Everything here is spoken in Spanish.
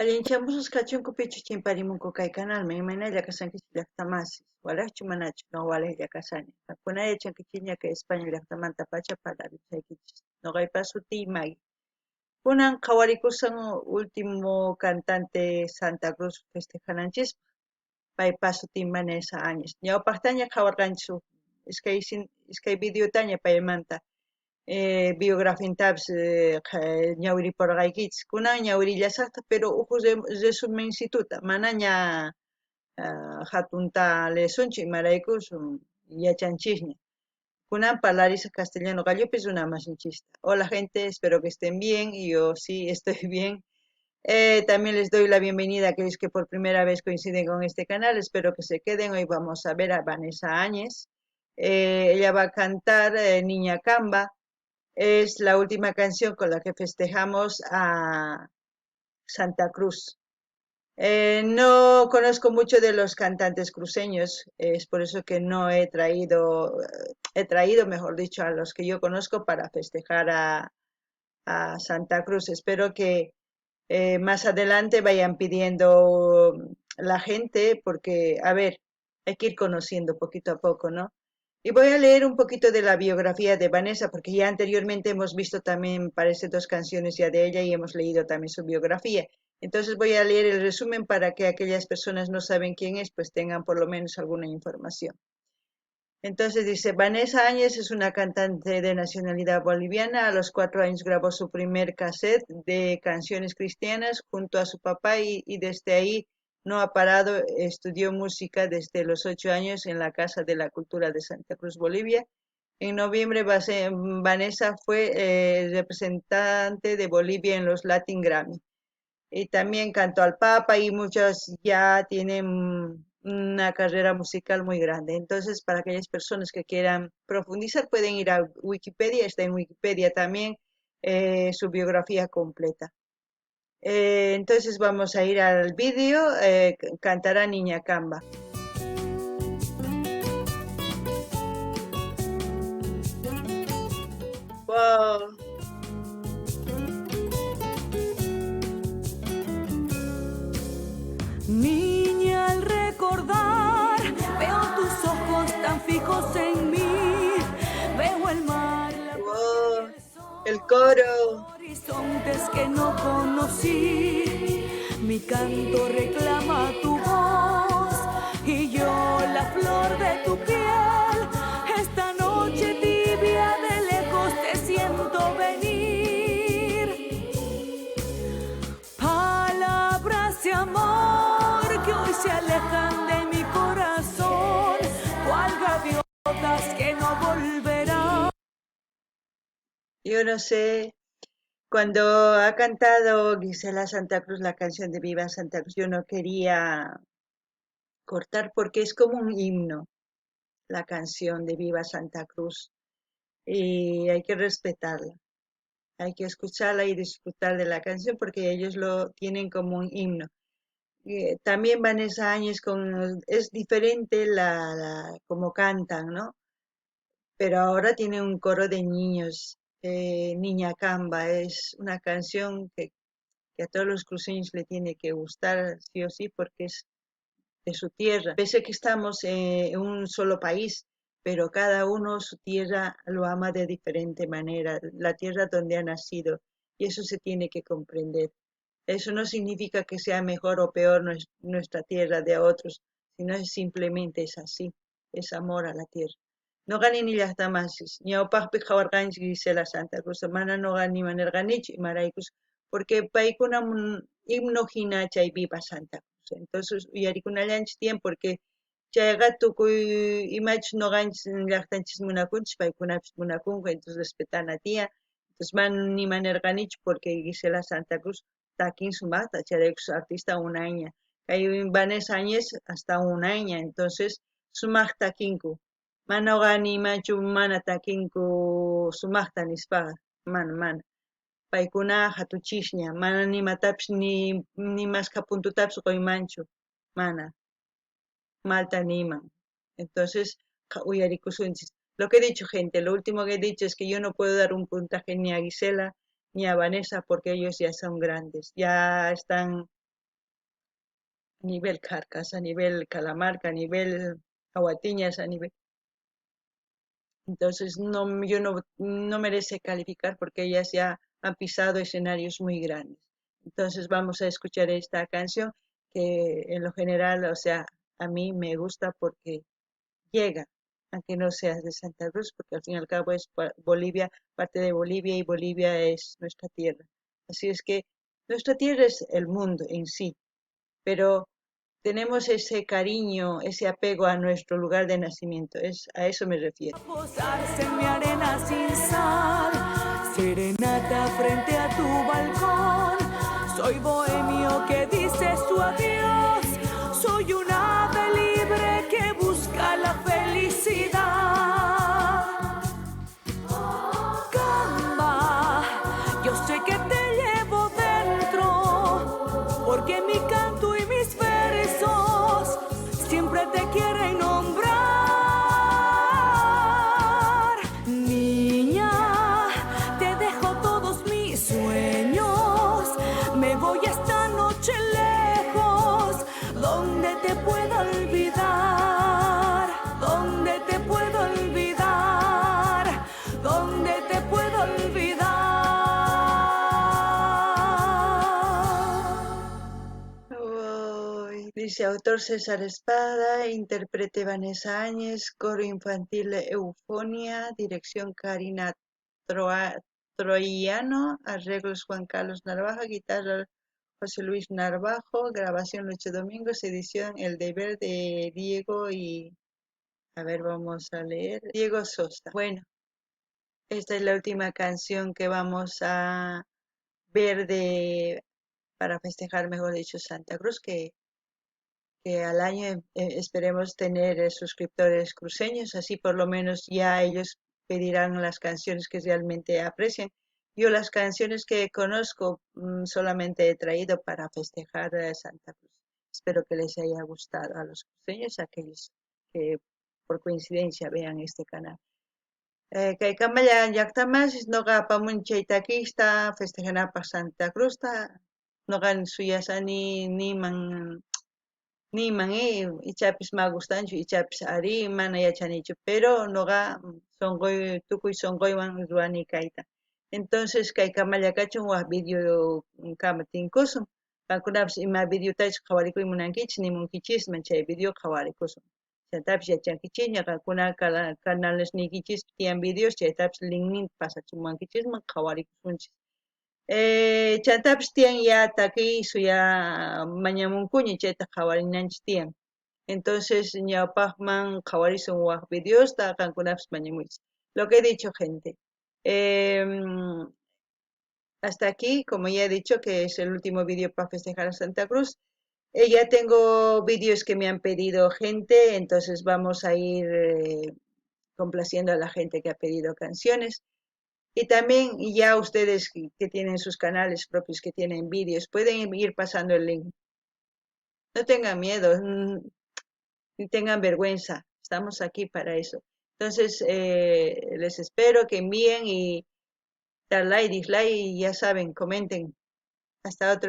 Allinchamusqa kachunku pichu chimparimunku kay canalman imanalla kasankichis llaqtamasis walachu manachu noqawalay kasani kunalla chankichis kay España llaqtamanta pacha parlarisaykichis noqaypa sutii Maggie kunan qhawarikusan último cantante Santa Cruz festejananchis paypa sutin Vanessa Áñez ñawpaqtaña qhawarqanchis iskay videotaña paymanta biografintapis ñawiriparqaykichis kunan ñawirillasaqta pero uku resumencituta manaña hatunta lesunchu imaraykuchu yachanchikña kunan parlarisaq castellano qallupis runa masinchista. Hola gente, espero que estén bien y yo sí estoy bien. También les doy la bienvenida a aquellos que por primera vez coinciden con este canal. Espero que se queden. Hoy vamos a ver a Vanessa Áñez. Ella va a cantar Niña Camba. Es la última canción con la que festejamos a Santa Cruz. No conozco mucho de los cantantes cruceños, es por eso que no he traído, mejor dicho, a los que yo conozco para festejar a Santa Cruz. Espero que más adelante vayan pidiendo la gente, porque, a ver, hay que ir conociendo poquito a poco, ¿no? Y voy a leer un poquito de la biografía de Vanessa, porque ya anteriormente hemos visto también, parece, dos canciones ya de ella y hemos leído también su biografía. Entonces voy a leer el resumen para que aquellas personas no saben quién es, pues tengan por lo menos alguna información. Entonces dice, Vanessa Áñez es una cantante de nacionalidad boliviana. A los 4 años grabó su primer cassette de canciones cristianas junto a su papá y desde ahí no ha parado. Estudió música desde los 8 años en la Casa de la Cultura de Santa Cruz, Bolivia. En noviembre, Vanessa fue representante de Bolivia en los Latin Grammy y también cantó al Papa y muchos ya tienen una carrera musical muy grande. Entonces, para aquellas personas que quieran profundizar, pueden ir a Wikipedia, está en Wikipedia también su biografía completa. Entonces vamos a ir al vídeo, cantará Niña Camba. Wow. Niña, al recordar, veo tus ojos tan fijos en mí, veo el mar, la playa y Wow, el el sol, coro. horizontes que no conocí. Mi canto reclama tu voz y yo la flor de tu piel. Esta noche tibia de lejos te siento venir. Palabras de amor que hoy se alejan de mi corazón, cual gaviotas que no volverán. Yo no sé, cuando ha cantado Gisela Santa Cruz la canción de Viva Santa Cruz, yo no quería cortar porque es como un himno la canción de Viva Santa Cruz y hay que respetarla, hay que escucharla y disfrutar de la canción porque ellos lo tienen como un himno. También Vanessa Áñez es diferente como cantan, ¿no? Pero ahora tiene un coro de niños. Niña Camba es una canción que a todos los cruceños le tiene que gustar sí o sí porque es de su tierra. Pese a que estamos en un solo país, pero cada uno su tierra lo ama de diferente manera, la tierra donde ha nacido, y eso se tiene que comprender. Eso no significa que sea mejor o peor nuestra tierra de otros, sino es simplemente es así, es amor a la tierra. No gani ni llaqtamasis, ñawpaqpi qhawarqanchik Gisela Santa Cruz, mana no gani manerqanichu imaraykus, porque paykuna himno hina chay viva Santa Cruz. Entonces, uyarikunallanchik tiyan porque chayqa tukuy imachus noqanchik llaqtanchis munakunchik, paykunapis munakunku, entonces respetana tiyan. Entonces, ni manerqanichu porque Gisela Santa Cruz takin sumaqta, charaykus artista unaña. Kay Vanessa Áñez hasta unaña, entonces sumaqta takinku. Manoqa nimachu mana takinku sumaqta nispaqa, mana. Paykuna hatuchishña, mana nimatapis ni masqa puntutapis qoymanchu, mana, malta niman. Entonces, uyarikusunchis. Lo que he dicho, gente, lo último que he dicho es que yo no puedo dar un puntaje ni a Gisela ni a Vanessa porque ellos ya son grandes, ya están a nivel Carcas, a nivel Calamarca, a nivel Aguatiñas, a nivel... Entonces yo no merece calificar porque ellas ya han pisado escenarios muy grandes. Entonces vamos a escuchar esta canción que en lo general, o sea, a mí me gusta porque llega, aunque no seas de Santa Cruz, porque al fin y al cabo es Bolivia, parte de Bolivia y Bolivia es nuestra tierra. Así es que nuestra tierra es el mundo en sí, pero tenemos ese cariño, ese apego a nuestro lugar de nacimiento, a eso me refiero. Posarse en mi arena sin sal, serenata frente a tu balcón. Soy bohemio que dice su adiós. Soy un ave libre que busca la felicidad. Camba, yo sé que te llevo dentro, porque mi canto y mis versos siempre te quieren nombrar. Niña, te dejo todos mis sueños, me voy esta noche lejos, donde te pueda olvidar, donde te puedo olvidar, donde te puedo olvidar. Dice autor César Espada, intérprete Vanessa Áñez, coro infantil Eufonia, dirección Karina Troiano, arreglos Juan Carlos Narvaja, guitarra José Luis Narvajo, grabación Lucho Domingos, edición El Deber de Diego y, a ver, vamos a leer, Diego Sosa. Bueno, esta es la última canción que vamos a ver para festejar, mejor dicho, Santa Cruz, que al año esperemos tener suscriptores cruceños, así por lo menos ya ellos pedirán las canciones que realmente aprecian. Yo las canciones que conozco solamente he traído para festejar Santa Cruz. Espero que les haya gustado a los cruceños, a aquellos que por coincidencia vean este canal. Kaykamaya llaqtamas noqa apamunchayta takista festejanapaq Santa Cruzta noqa suyasani niman ichapis ma gustanchu ichapis ari mana yachanichu pero noqa sonqoy tukuy sonqoywan ruwani kayta entonces kaykamalla kachun waq video kama tinkusun qankunapas ima videotachu qhawarikuy munankichis nimunkichisman chay video qhawarikusun chaytapish yachankichis ñuqakuna canalesnikichis tiyan videos chaytapish linkninta pasachimuwankichisman qhawarikusunchis chaytapish tiyan ya takiy suya mañamunkuña chayta qhawarinanchis tiyan entonces ñawpaqman qhawarisun waq videosta qankunapish mañamuychis lo que he dicho gente hasta aquí como ya he dicho que es el último video para festejar a Santa Cruz. Ya tengo vídeos que me han pedido gente, entonces vamos a ir complaciendo a la gente que ha pedido canciones. Y también ya ustedes que tienen sus canales propios, que tienen vídeos, pueden ir pasando el link. No tengan miedo, ni tengan vergüenza, estamos aquí para eso. Entonces, les espero que envíen y dar like, dislike y ya saben, comenten. Hasta otro.